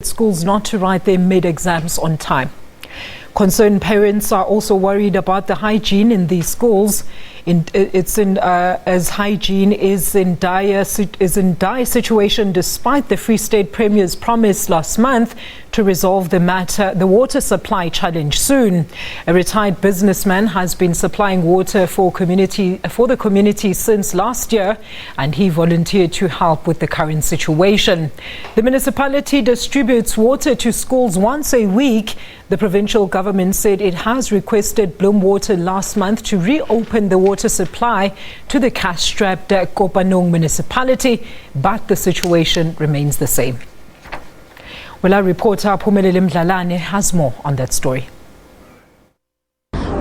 schools not to write their mid-exams on time. Concerned parents are also worried about the hygiene in these schools. As hygiene is in dire situation despite the Free State Premier's promise last month to resolve the water supply challenge soon. A retired businessman has been supplying water for the community since last year, and he volunteered to help with the current situation. The municipality distributes water to schools once a week. The provincial government said it has requested Bloemwater last month to reopen the water supply to the cash-strapped Kopanong municipality, but the situation remains the same. Well, our reporter Aphumelele Mdlalane has more on that story.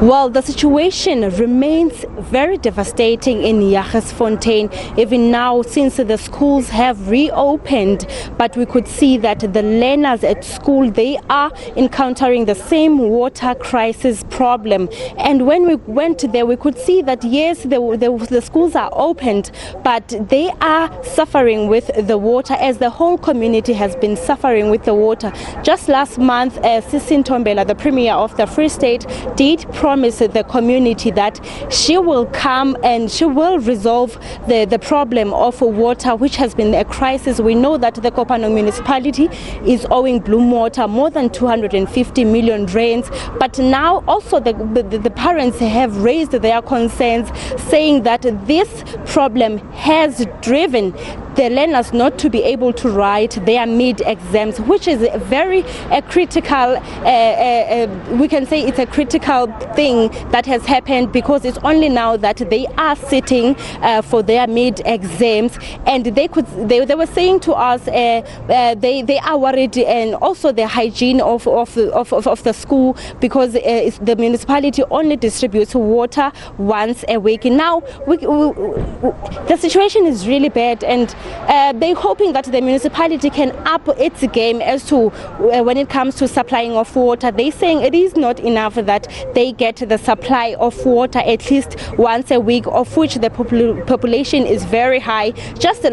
Well, the situation remains very devastating in Jagersfontein, even now since the schools have reopened. But we could see that the learners at school, they are encountering the same water crisis problem. And when we went there, we could see that yes, the schools are opened, but they are suffering with the water, as the whole community has been suffering with the water. Just last month, Ntombela, the Premier of the Free State, did promise the community that she will come and she will resolve the problem of water, which has been a crisis. We know that the Kopanong municipality is owing Bloemwater more than 250 million rands, but now also the parents have raised their concerns, saying that this problem has driven the learners not to be able to write their mid-exams, which is very critical, we can say it's a critical thing that has happened, because it's only now that they are sitting for their mid-exams, and they were saying to us they are worried, and also the hygiene of the school, because the municipality only distributes water once a week. Now the situation is really bad, and they're hoping that the municipality can up its game as to when it comes to supplying of water. They're saying it is not enough that they get the supply of water at least once a week, of which the population is very high. Just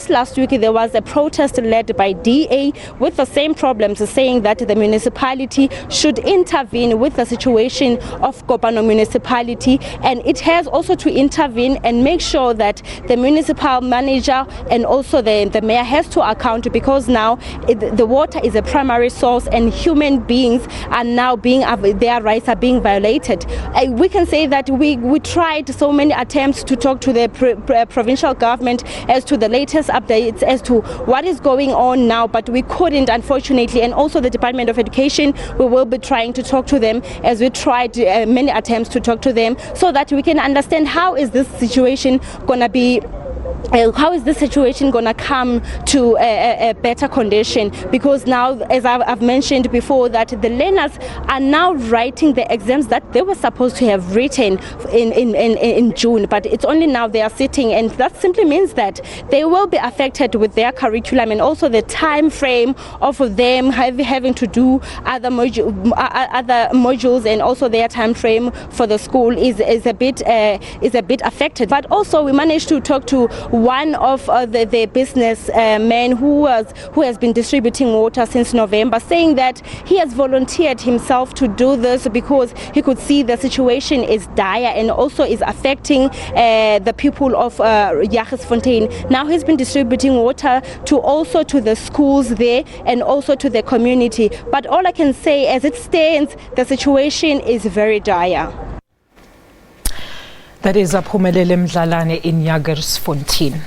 last week there was a protest led by DA with the same problems, saying that the municipality should intervene with the situation of Kopanong municipality, and it has also to intervene and make sure that the municipal manager and also the mayor has to account, because now the water is a primary source and human beings are now their rights are being violated. We can say that we tried so many attempts to talk to the provincial government as to the latest updates as to what is going on now, but we couldn't, unfortunately. And also the Department of Education, we will be trying to talk to them, as we tried many attempts to talk to them, so that we can understand how is this situation gonna be. How is this situation going to come to a better condition? Because now, as I've mentioned before, that the learners are now writing the exams that they were supposed to have written in June, but it's only now they are sitting, and that simply means that they will be affected with their curriculum, and also the time frame of them having to do other modules, and also their time frame for the school is a bit affected. But also we managed to talk to one of the business men who has been distributing water since November, saying that he has volunteered himself to do this because he could see the situation is dire and also is affecting the people of Jagersfontein. Now he's been distributing water to the schools there and also to the community. But all I can say, as it stands, the situation is very dire. That is Aphumelele Mdlalane in Jagersfontein.